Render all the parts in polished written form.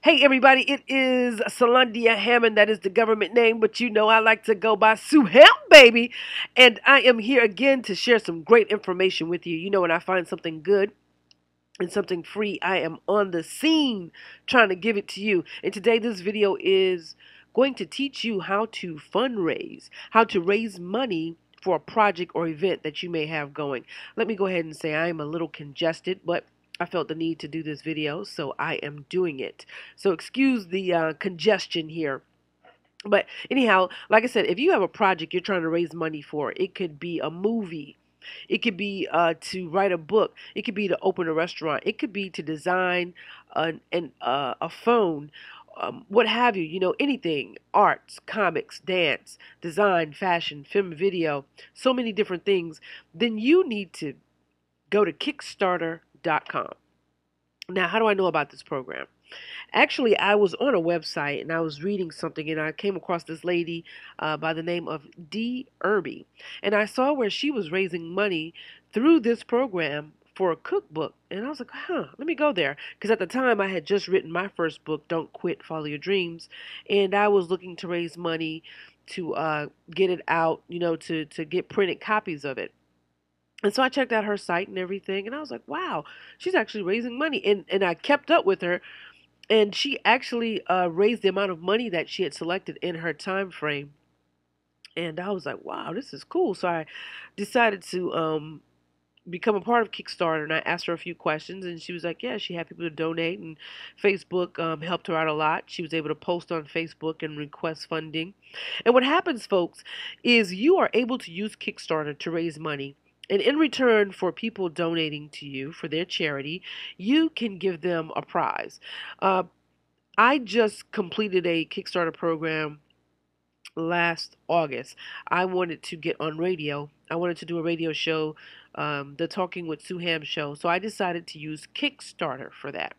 Hey everybody, it is Salandia Hammond. That is the government name, but you know I like to go by Sue Ham, baby. And I am here again to share some great information with you. You know, when I find something good and something free, I am on the scene trying to give it to you. And today this video is going to teach you how to fundraise, how to raise money for a project or event that you may have going. Let me go ahead and say I am a little congested, but I felt the need to do this video, so I am doing it. So excuse the congestion here. But anyhow, like I said, if you have a project you're trying to raise money for, it could be a movie. It could be to write a book. It could be to open a restaurant. It could be to design a phone, what have you. You know, anything, arts, comics, dance, design, fashion, film, video, so many different things. Then you need to go to Kickstarter.com. Now, how do I know about this program? Actually, I was on a website and I was reading something and I came across this lady by the name of Dee Irby. And I saw where she was raising money through this program for a cookbook. And I was like, let me go there. Because at the time I had just written my first book, Don't Quit, Follow Your Dreams. And I was looking to raise money to get it out, you know, to get printed copies of it. And so I checked out her site and everything, and I was like, wow, she's actually raising money. And I kept up with her, and she actually raised the amount of money that she had selected in her time frame. And I was like, wow, this is cool. So I decided to become a part of Kickstarter, and I asked her a few questions, and she was like, yeah, she had people to donate, and Facebook helped her out a lot. She was able to post on Facebook and request funding. And what happens, folks, is you are able to use Kickstarter to raise money. And in return for people donating to you for their charity, you can give them a prize. Uh, I just completed a Kickstarter program last August. I wanted to get on radio. I wanted to do a radio show, the Talking with Sue Ham show. So I decided to use Kickstarter for that.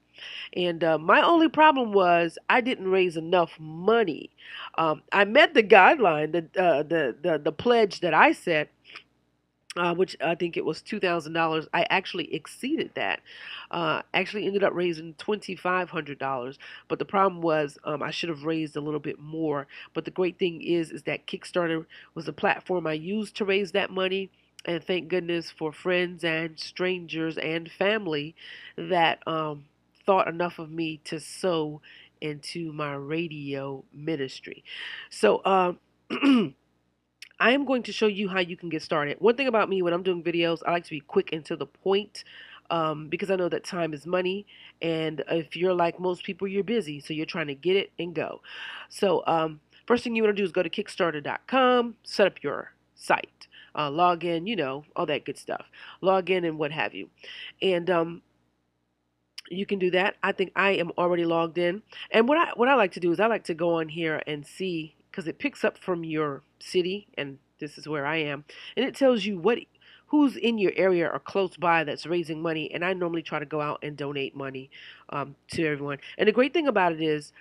And my only problem was I didn't raise enough money. I met the guideline, the pledge that I set, which I think it was $2,000. I actually exceeded that. Actually ended up raising $2,500. But the problem was I should have raised a little bit more. But the great thing is that Kickstarter was the platform I used to raise that money. And thank goodness for friends and strangers and family that thought enough of me to sow into my radio ministry. So, I am going to show you how you can get started. One thing about me when I'm doing videos, I like to be quick and to the point because I know that time is money. And if you're like most people, you're busy. So you're trying to get it and go. So first thing you want to do is go to Kickstarter.com, set up your site, log in, you know, all that good stuff. Log in and what have you. And you can do that. I think I am already logged in. And what I like to do is I like to go on here and see, because it picks up from your city, and this is where I am, and it tells you who's in your area or close by that's raising money. And I normally try to go out and donate money to everyone. And the great thing about it is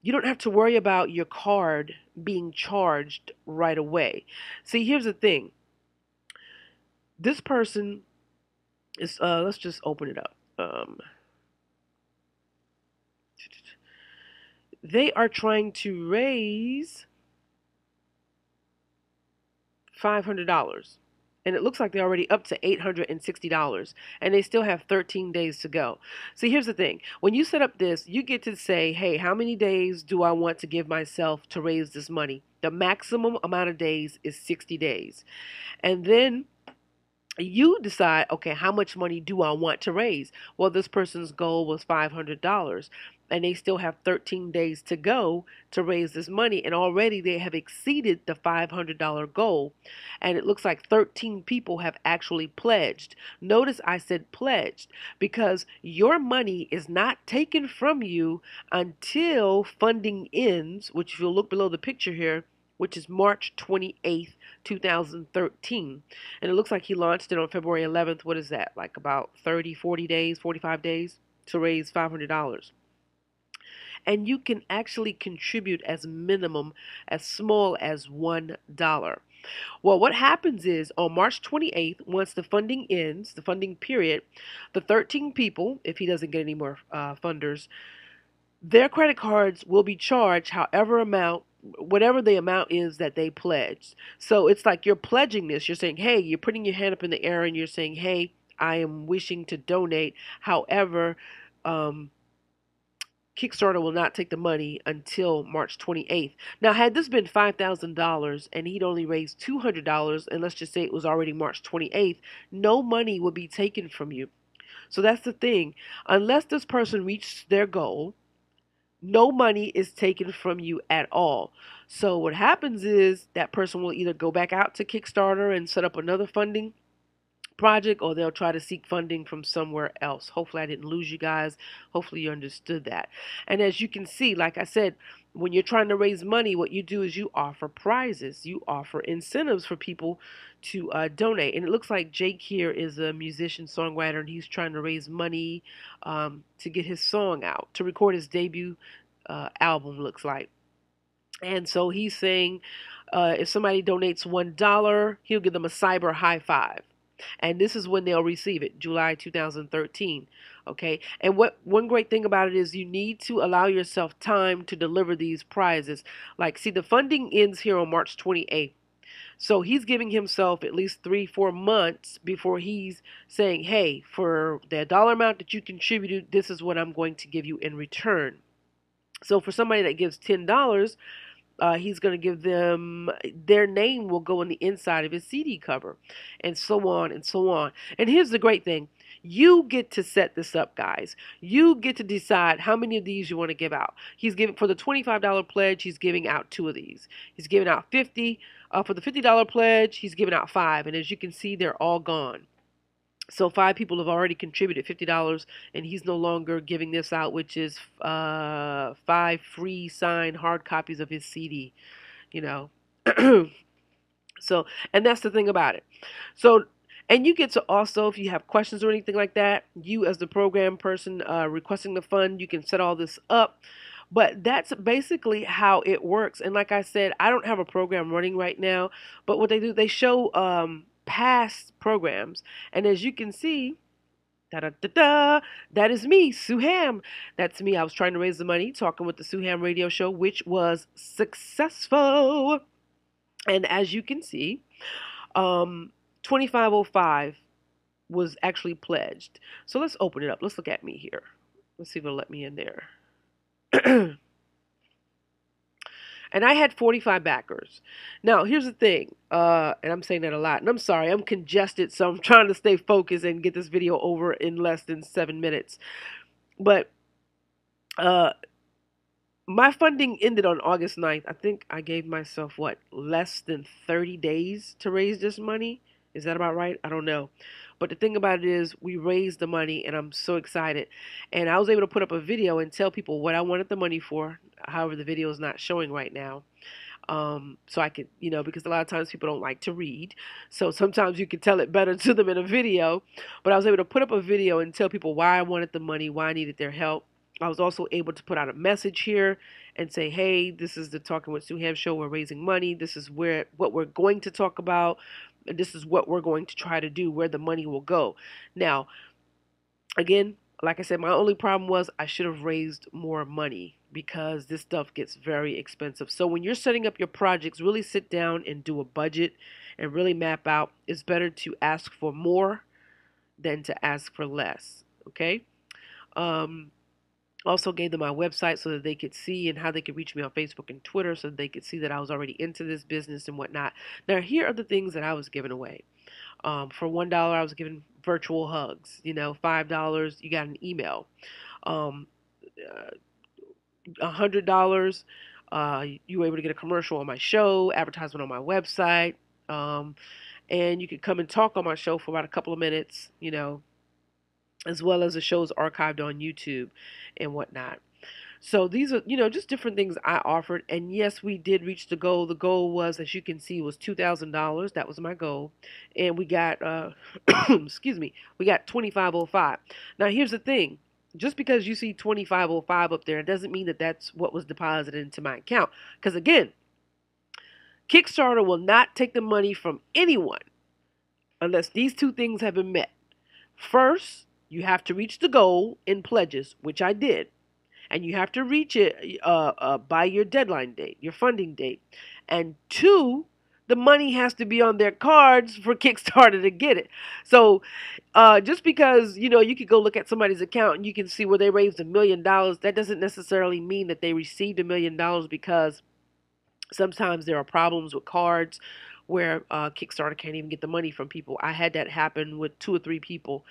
you don't have to worry about your card being charged right away. See, here's the thing. This person is, let's just open it up. They are trying to raise $500. And it looks like they're already up to $860. And they still have 13 days to go. See, here's the thing. When you set up this, you get to say, hey, how many days do I want to give myself to raise this money? The maximum amount of days is 60 days. And then you decide, okay, how much money do I want to raise? Well, this person's goal was $500, and they still have 13 days to go to raise this money, and already they have exceeded the $500 goal, and it looks like 13 people have actually pledged. Notice I said pledged because your money is not taken from you until funding ends, which if you'll look below the picture here, which is March 28th, 2013. And it looks like he launched it on February 11th. What is that? Like about 30, 40 days, 45 days to raise $500. And you can actually contribute as minimum, as small as $1. Well, what happens is on March 28th, once the funding ends, the funding period, the 13 people, if he doesn't get any more funders, their credit cards will be charged however amount, whatever the amount is that they pledged. So it's like you're pledging this. You're saying, hey, you're putting your hand up in the air and you're saying, hey, I am wishing to donate. However, um, Kickstarter will not take the money until March 28th. Now, had this been $5,000 and he'd only raised $200, and let's just say it was already March 28th, no money would be taken from you. So that's the thing. Unless this person reached their goal, no money is taken from you at all. So what happens is that person will either go back out to Kickstarter and set up another funding project, or they'll try to seek funding from somewhere else. Hopefully I didn't lose you guys. Hopefully you understood that. And as you can see, like I said, when you're trying to raise money, what you do is you offer prizes. You offer incentives for people to donate. And it looks like Jake here is a musician, songwriter, and he's trying to raise money to get his song out, to record his debut album, looks like. And so he's saying if somebody donates $1, he'll give them a cyber high five. And this is when they'll receive it, July 2013. Okay. And what one great thing about it is you need to allow yourself time to deliver these prizes. Like, see, the funding ends here on March 28th. So he's giving himself at least 3-4 months before he's saying, hey, for the dollar amount that you contributed, this is what I'm going to give you in return. So for somebody that gives $10, he's going to give them, their name will go on the inside of his CD cover, and so on and so on. And here's the great thing. You get to set this up, guys. You get to decide how many of these you want to give out. He's giving, for the $25 pledge, he's giving out 2 of these. He's giving out 50. For the $50 pledge, he's giving out 5. And as you can see, they're all gone. So 5 people have already contributed $50, and he's no longer giving this out, which is 5 free signed hard copies of his CD, you know. So, and that's the thing about it. So, and you get to also, if you have questions or anything like that, you as the program person requesting the fund, you can set all this up. But that's basically how it works. And like I said, I don't have a program running right now, but what they do, they show past programs. And as you can see, that is me, Sue Ham. That's me. I was trying to raise the money, talking with the Sue Ham radio show, which was successful. And as you can see, 2505 was actually pledged. So let's open it up. Let's look at me here. Let's see if it'll let me in there. And I had 45 backers. Now, here's the thing, and I'm saying that a lot, and I'm sorry, I'm congested, so I'm trying to stay focused and get this video over in less than 7 minutes. But my funding ended on August 9th. I think I gave myself, what, less than 30 days to raise this money? Is that about right? I don't know. But the thing about it is we raised the money, and I'm so excited. And I was able to put up a video and tell people what I wanted the money for. However, the video is not showing right now. So I could, you know, because a lot of times people don't like to read. So sometimes you can tell it better to them in a video. But I was able to put up a video and tell people why I wanted the money, why I needed their help. I was also able to put out a message here and say, hey, this is the Talking with Sue Ham show. We're raising money. This is what we're going to talk about. And this is what we're going to try to do, where the money will go. Now, again, like I said, my only problem was I should have raised more money because this stuff gets very expensive. So when you're setting up your projects, really sit down and do a budget and really map out. It's better to ask for more than to ask for less. Okay? Also gave them my website so that they could see, and how they could reach me on Facebook and Twitter so that they could see that I was already into this business and whatnot. Now, here are the things that I was giving away. For $1, I was giving virtual hugs. You know, $5, you got an email. $100, you were able to get a commercial on my show, advertisement on my website, and you could come and talk on my show for about a couple of minutes, you know, as well as the show's archived on YouTube and whatnot. So these are, you know, just different things I offered. And yes, we did reach the goal. The goal was, as you can see, was $2,000. That was my goal. And we got, excuse me, we got 2505. Now, here's the thing. Just because you see 2505 up there, it doesn't mean that that's what was deposited into my account. Because again, Kickstarter will not take the money from anyone unless these 2 things have been met. First, you have to reach the goal in pledges, which I did. and you have to reach it by your deadline date, your funding date. And two, the money has to be on their cards for Kickstarter to get it. So just because you could go look at somebody's account and you can see where they raised $1 million, that doesn't necessarily mean that they received $1 million, because sometimes there are problems with cards where Kickstarter can't even get the money from people. I had that happen with 2 or 3 people,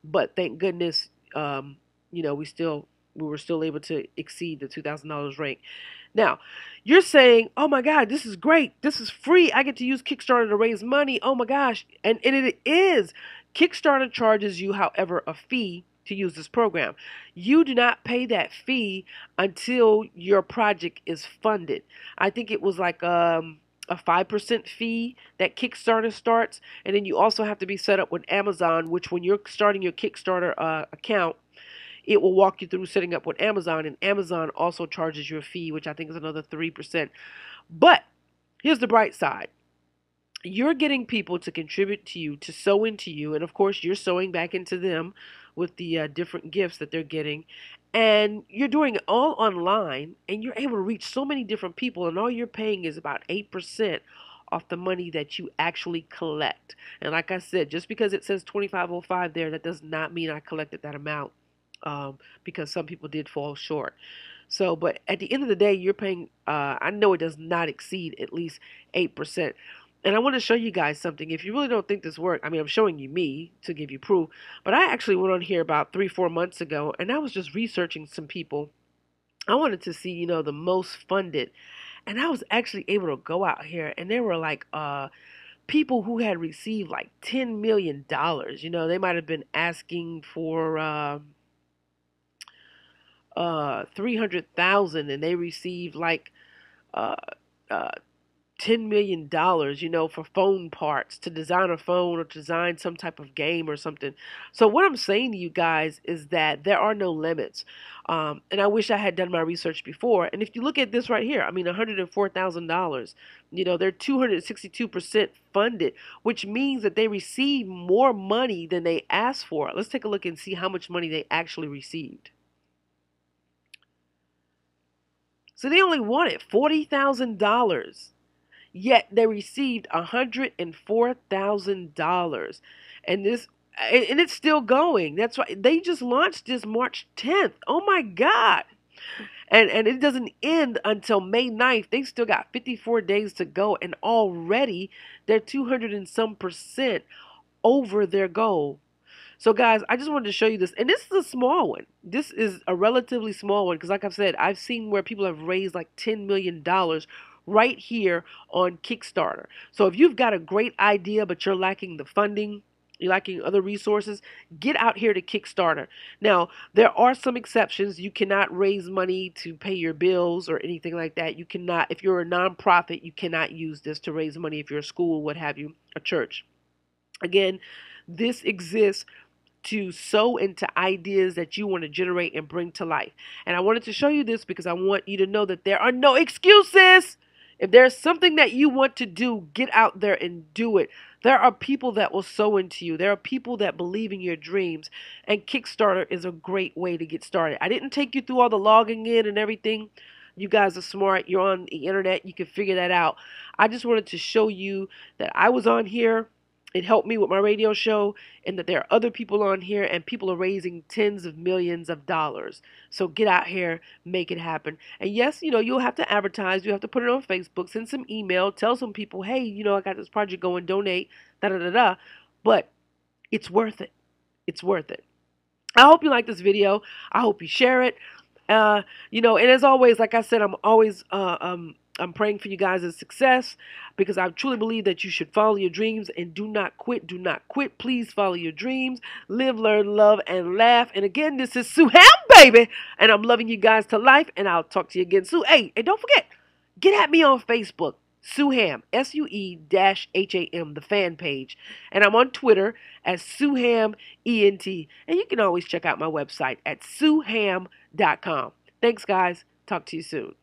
but thank goodness, you know, we were still able to exceed the $2,000 rank. Now, you're saying, "Oh my God, this is great! This is free! I get to use Kickstarter to raise money! Oh my gosh!" And it is. Kickstarter charges you, however, a fee to use this program. You do not pay that fee until your project is funded. I think it was like a 5% fee that Kickstarter starts, and then you also have to be set up with Amazon, which when you're starting your Kickstarter account, it will walk you through setting up with Amazon, and Amazon also charges you a fee, which I think is another 3%. But here's the bright side. You're getting people to contribute to you, to sow into you, and of course you're sowing back into them with the different gifts that they're getting. And you're doing it all online, and you're able to reach so many different people, and all you're paying is about 8% off the money that you actually collect. And like I said, just because it says 2505 there, that does not mean I collected that amount, because some people did fall short. So, but at the end of the day, you're paying, I know it does not exceed at least 8%. And I want to show you guys something. If you really don't think this works, I mean, I'm showing you me to give you proof, but I actually went on here about 3, 4 months ago, and I was just researching some people. I wanted to see, the most funded, and I was actually able to go out here, and there were like people who had received like $10 million. They might have been asking for 300,000, and they received like uh, uh, $10 million, for phone parts, to design a phone or to design some type of game or something. So what I'm saying to you guys is that there are no limits. And I wish I had done my research before. And if you look at this right here, I mean, $104,000, they're 262% funded, which means that they receive more money than they asked for. Let's take a look and see how much money they actually received. So they only wanted $40,000. Yet they received $104,000, and it's still going. That's why they just launched this March 10th. Oh my God! And it doesn't end until May 9th. They still got 54 days to go, and already they're 200 and some percent over their goal. So guys, I just wanted to show you this, and this is a small one. This is a relatively small one because, like I've said, I've seen where people have raised like $10 million right here on Kickstarter. So if you've got a great idea but you're lacking the funding, you're lacking other resources, get out here to Kickstarter. Now, there are some exceptions. You cannot raise money to pay your bills or anything like that. You cannot, if you're a nonprofit, you cannot use this to raise money. If you're a school, what have you, a church. Again, this exists to sow into ideas that you want to generate and bring to life. And I wanted to show you this because I want you to know that there are no excuses. If there's something that you want to do, get out there and do it. There are people that will sow into you. There are people that believe in your dreams. And Kickstarter is a great way to get started. I didn't take you through all the logging in and everything. You guys are smart. You're on the internet. You can figure that out. I just wanted to show you that I was on here. It helped me with my radio show, and that there are other people on here, and people are raising tens of millions of dollars. So get out here, make it happen. And yes, you'll have to advertise. You have to put it on Facebook, send some email, tell some people, hey, I got this project going, donate, da-da-da-da. But it's worth it. It's worth it. I hope you like this video. I hope you share it. And as always, like I said, I'm always I'm praying for you guys' success, because I truly believe that you should follow your dreams and do not quit. Do not quit. Please follow your dreams. Live, learn, love, and laugh. And again, this is Sue Ham, baby. And I'm loving you guys to life. And I'll talk to you again soon. Hey, and don't forget, get at me on Facebook. Sue Ham, SUE-HAM, the fan page. And I'm on Twitter as Sue Ham ENT. And you can always check out my website at SueHam.com. Thanks, guys. Talk to you soon.